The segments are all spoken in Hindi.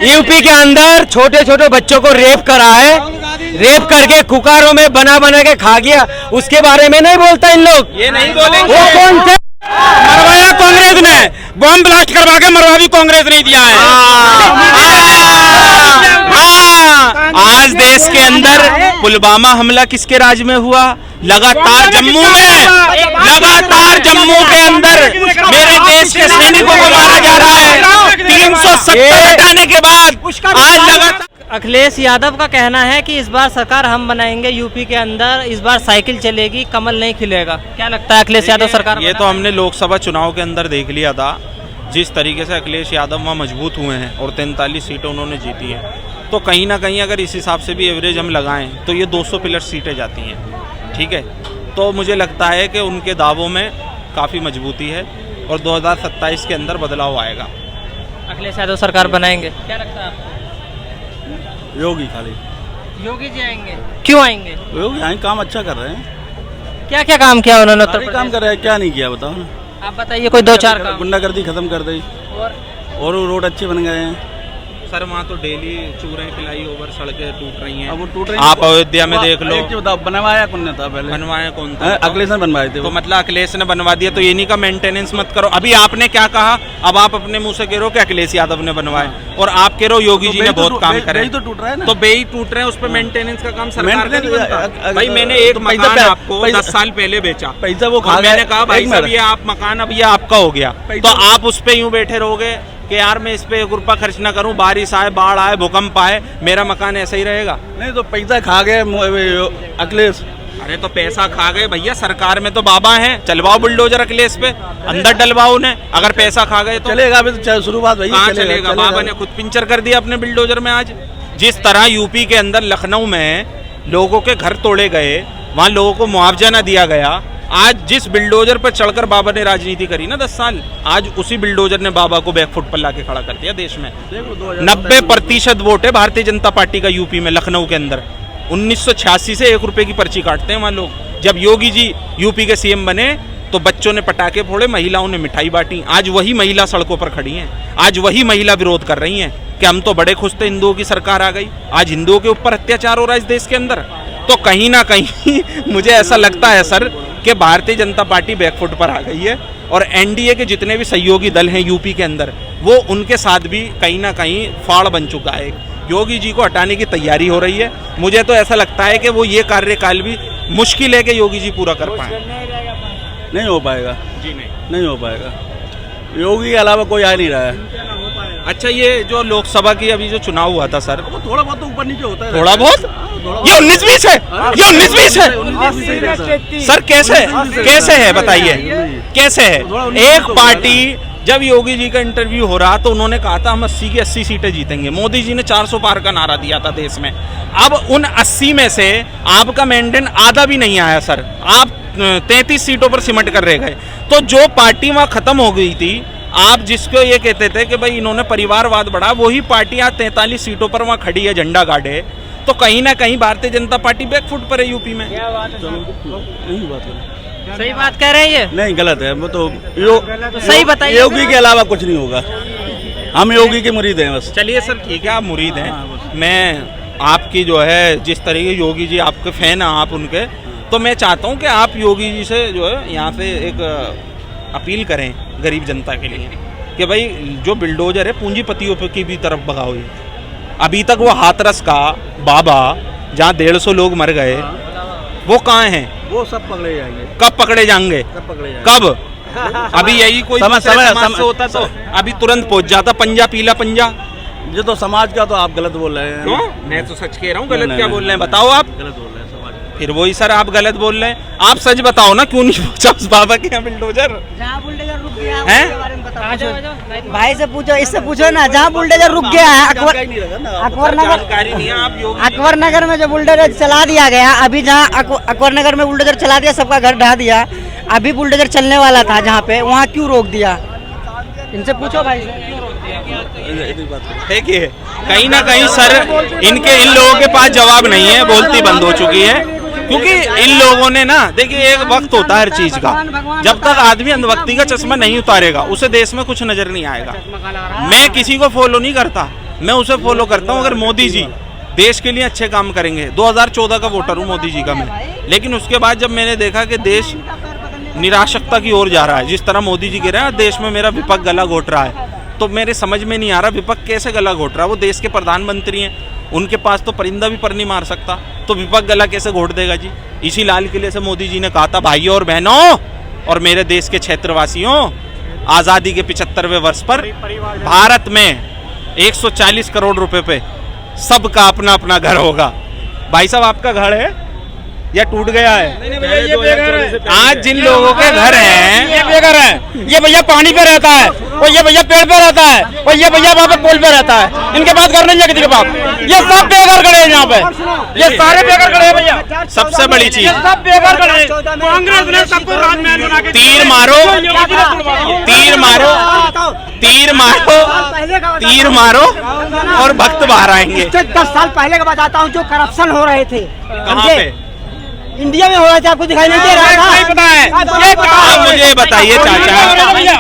यूपी के अंदर छोटे छोटे बच्चों को रेप करा है, रेप करके कुकारों में बना बना के खा गया, उसके बारे में नहीं बोलता इन लोग। ये नहीं बोलेंगे। वो कौन थे? मरवाया कांग्रेस ने, बॉम्ब ब्लास्ट करवा के मरवा भी कांग्रेस नहीं दिया है। आज देश के अंदर पुलवामा हमला किसके राज में हुआ? लगातार जम्मू के अंदर मेरे देश के सैनिकों को मारा जा रहा है। 370 हटाने के बाद आज लगातार। अखिलेश यादव का कहना है कि इस बार सरकार हम बनाएंगे, यूपी के अंदर इस बार साइकिल चलेगी, कमल नहीं खिलेगा। क्या लगता है अखिलेश यादव सरकार? ये तो हमने लोकसभा चुनाव के अंदर देख लिया था, जिस तरीके से अखिलेश यादव वहाँ मजबूत हुए हैं और 43 सीटें उन्होंने जीती हैं। तो कहीं ना कहीं अगर इस हिसाब से भी एवरेज हम लगाएं तो ये 200 प्लस सीटें जाती हैं, ठीक है। तो मुझे लगता है कि उनके दावों में काफ़ी मजबूती है और 2027 के अंदर बदलाव आएगा। अखिलेश यादव सरकार बनाएंगे, क्या लगता है आपको? योगी खाली योगी जी आएंगे? क्यों आएंगे? योगी यहाँ काम अच्छा कर रहे हैं। क्या क्या काम किया उन्होंने उत्तर सारे काम कर रहे हैं, क्या नहीं किया बताओ ना। आप बताइए कोई 2-4 काम। गुंडागर्दी खत्म कर दी और रोड अच्छे बन गए हैं। सर वहाँ तो डेली चूरे फ्लाई ओवर सड़कें टूट रही हैं। अब वो टूट रही हैं। आप अयोध्या में देख लो। बताओ बनवाया कौन ने था पहले? बनवाया कौन था? अखिलेश ने बनवाए थे। तो मतलब अखिलेश ने बनवा दिया तो ये नहीं का मेंटेनेंस मत करो। अभी आपने क्या कहा? अब आप अपने मुंह से कह रहे हो कि अखिलेश यादव ने बनवाया और आप कह रहे हो योगी जी ने बहुत काम करे। तो टूट रहा है ना। तो बेई टूट रहे हैं, उस पर मेंटेनेंस का काम सरकार का नहीं बनता। भाई मैंने एक तो पैसा मकान आपको 10 साल पहले बेचा, पैसा वो खा और मैंने कहा भाई एक साहब मिनट। ये आप मकान अब ये आपका हो गया, तो आप उस पे यूं बैठे रहोगे कि यार मैं इस पे 1 रुपया खर्च ना करूं, बारिश आए, बाढ़ आए, भूकंप आए, मेरा मकान ऐसा ही रहेगा? नहीं तो पैसा खा गए अखिलेश। अरे तो पैसा खा गए भैया, सरकार में तो बाबा हैं, चलवाओ बुलडोजर अखिलेश पे, अंदर डलवाओ उन्हें। अगर पैसा खा गए तो चलेगा, अभी तो शुरुआत भाई कहाँ चलेगा? बाबा ने खुद पिंचर कर दिया अपने बुलडोजर में। आज जिस तरह यूपी के अंदर लखनऊ में लोगों के घर तोड़े गए, वहाँ लोगों को मुआवजा न दिया गया, आज जिस बिल्डोजर पर चढ़कर बाबा ने राजनीति करी ना 10 साल, आज उसी बिल्डोजर ने बाबा को बैकफुट पर लाके खड़ा कर दिया देश में। 90% वोट है भारतीय जनता पार्टी का यूपी में, लखनऊ के अंदर। 1986 से 1 रुपए की पर्ची काटते हैं वहाँ लोग। जब योगी जी यूपी के सीएम बने तो बच्चों ने पटाखे फोड़े, महिलाओं ने मिठाई बांटी। आज वही महिला सड़कों पर खड़ी हैं, आज वही महिला विरोध कर रही हैं कि हम तो बड़े खुश थे, हिंदुओं की सरकार आ गई। आज हिंदुओं के ऊपर अत्याचार हो रहा है इस देश के अंदर। तो कहीं ना कहीं मुझे ऐसा लगता है सर कि भारतीय जनता पार्टी बैकफुट पर आ गई है और एनडीए के जितने भी सहयोगी दल हैं यूपी के अंदर, वो उनके साथ भी कहीं ना कहीं फाड़ बन चुका है। योगी जी को हटाने की तैयारी हो रही है। मुझे तो ऐसा लगता है कि वो ये कार्यकाल भी मुश्किल है कि योगी जी पूरा कर पाए। नहीं हो पाएगा जी नहीं हो पाएगा। योगी के अलावा कोई आ नहीं रहा है। अच्छा, ये जो लोकसभा की अभी जो चुनाव हुआ था सर, वो थोड़ा बहुत तो ऊपर नीचे होता है। थोड़ा बहुत? ये 19-20 है, ये 19-20 है सर। कैसे है बताइए, कैसे है? एक पार्टी, जब योगी जी का इंटरव्यू हो रहा तो उन्होंने कहा था हम 80 की 80 सीटें जीतेंगे। मोदी जी ने 400 पार का नारा दिया था देश में। अब उन 80 में से आपका मेंटेन आधा भी नहीं आया सर, आप 33 सीटों पर सिमट कर रह गए। तो जो पार्टी वहाँ खत्म हो गई थी, आप जिसको ये कहते थे कि भाई इन्होंने परिवारवाद बढ़ा, वही पार्टी आज 43 सीटों पर वहाँ खड़ी है, झंडा गाड़े। तो कहीं ना कहीं भारतीय जनता पार्टी बैकफुट पर है यूपी में। सही बात कह रहे हैं ये? नहीं, गलत है वो तो। सही बताइए। योगी के अलावा कुछ नहीं होगा। हम योगी के मुरीद हैं बस। चलिए सर ठीक है, आप मुरीद हैं। मैं आपकी जो है जिस तरीके योगी जी आपके फैन हैं आप उनके, तो मैं चाहता हूं कि आप योगी जी से जो है यहाँ पे एक अपील करें गरीब जनता के लिए कि भाई जो बिल्डोजर है पूंजीपतियों की भी तरफ भगाओ। अभी तक वो हाथरस का बाबा जहाँ 150 लोग मर गए, वो कहाँ हैं? वो सब पकड़े जाएंगे। कब पकड़े जाएंगे? कब? अभी यही कोई समाज से होता तो अभी तुरंत पहुंच जाता पंजा, पीला पंजा। ये तो समाज का तो आप गलत बोल रहे हैं। क्यों? मैं तो सच कह रहा हूँ, गलत क्या बोल रहे हैं बताओ आप? गलत बोल रहे हैं समाज का। फिर वही सर आप गलत बोल रहे हैं। आप सच बताओ ना, क्यों नहीं पहुंचा उस बाबा के यहाँ बिल्डोजर? जहाँ बुलडोजर रुक गया हैं? उसके बारे में बताओ। भाई से पूछो, इससे पूछो ना, जहाँ बुलडोजर रुक गया है अकबर नगर, जानकारी नहीं है आप योगी अकबर नगर में जो बुलडोजर चला दिया गया, अभी जहाँ अकबर नगर में बुलडोजर चला दिया, सबका घर ढा दिया, अभी बुलडोजर चलने वाला था जहाँ पे, वहाँ क्यों रोक दिया? इनसे पूछो भाई से। देखिए कहीं ना कहीं सर इन लोगों के पास जवाब नहीं है, बोलती बंद हो चुकी है। क्योंकि इन लोगों ने ना, देखिए एक वक्त होता है हर चीज का, जब तक आदमी अंधभक्ति का चश्मा नहीं उतारेगा उसे देश में कुछ नजर नहीं आएगा। मैं किसी को फॉलो नहीं करता, मैं उसे फॉलो करता हूँ। अगर मोदी जी देश के लिए अच्छे काम करेंगे, 2014 का वोटर हूँ मोदी जी का मैं, लेकिन उसके बाद जब मैंने देखा कि देश निराशकता की ओर जा रहा है, जिस तरह मोदी जी कह रहे हैं देश में मेरा विपक्ष गला घोट रहा है, तो मेरे समझ में नहीं आ रहा विपक्ष कैसे गला घोट रहा है। वो देश के प्रधानमंत्री हैं, उनके पास तो परिंदा भी पर नहीं मार सकता, तो विपक्ष गला कैसे घोट देगा जी। इसी लाल किले से मोदी जी ने कहा था, भाइयों और बहनों और मेरे देश के क्षेत्रवासियों, आज़ादी के 75वें वर्ष पर भारत में 140 करोड़ रुपए पे सबका अपना अपना घर होगा। भाई साहब आपका घर है या टूट गया है? आज जिन लोगों के घर हैं, ये बेघर है, ये भैया पानी पे रहता है, और ये भैया पेड़ पे रहता है, और ये भैया वहाँ पे पुल पे रहता है। इनके पास घर नहीं है किसी के पास। ये सब बेघर खड़े हैं यहाँ पे, ये सारे बेघर खड़े हैं भैया। सबसे बड़ी चीज, सब बेघर खड़े हैं। कांग्रेस ने सबको राजमहल बना के तीर मारो, तीर मारो, तीर मारो, तीर मारो और भक्त बाहर आएंगे। 10 साल पहले का बताता हूँ, जो करप्शन हो रहे थे कहाँ पे? इंडिया में हो रहा था, आपको दिखाई नहीं दे रहा था? नहीं पता है, ये पता है। आप मुझे बताइए चाचा,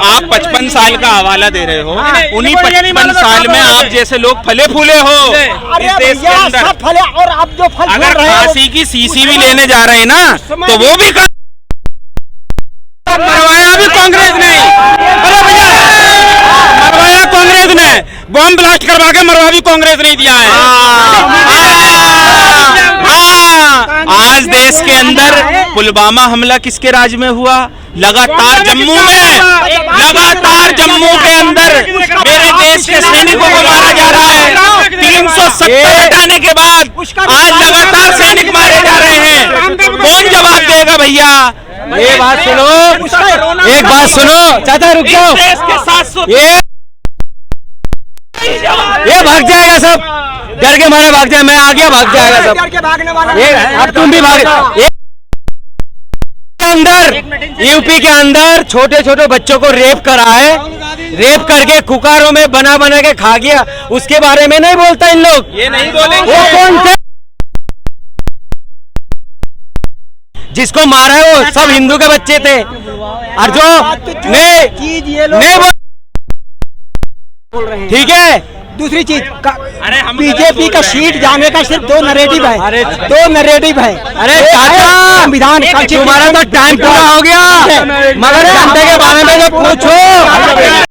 आप 55 साल का हवाला दे रहे हो, उन्हीं 55 साल में आप जैसे लोग फले फूले हो इस देश के अंदर। सब फले, और आप जो फल अगर फूल रहे हो, फांसी की सीसी भी लेने जा रहे हैं ना, तो वो भी मरवाया भी कांग्रेस ने। अरे भैया, मरवाया कांग्रेस ने, बम ब्लास्ट करवा के मरवा भी कांग्रेस ने दिया है। आज देश के अंदर पुलवामा हमला किसके राज में हुआ? लगातार जम्मू में, लगातार जम्मू के अंदर मेरे देश के सैनिकों को मारा जा रहा है। 370 हटाने के बाद आज लगातार सैनिक मारे जा रहे हैं। कौन जवाब देगा भैया? ये बात सुनो, एक बात सुनो चाचा, रुक जाओ। देश के 700 ये भाग जाएगा सब, डर के मारे भाग जाए। मैं आ गया, भाग जाएगा सब। ये अब तुम भी भाग। अंदर यूपी के अंदर छोटे छोटे बच्चों को रेप करा है, रेप करके कुकारों में बना बना के खा गया, उसके बारे में नहीं बोलता इन लोग। ये नहीं बोलेंगे। वो कौन से जिसको मारा है वो सब हिंदू के बच्चे थे, और जो नहीं ठीक है। दूसरी चीज, अरे हम बीजेपी का सीट जाने का सिर्फ 2 नैरेटिव है। अरे 2 नैरेटिव है। अरे चाचा, संविधान तुम्हारा तो टाइम पूरा हो गया, मगर घंटे के बारे में जो पूछो।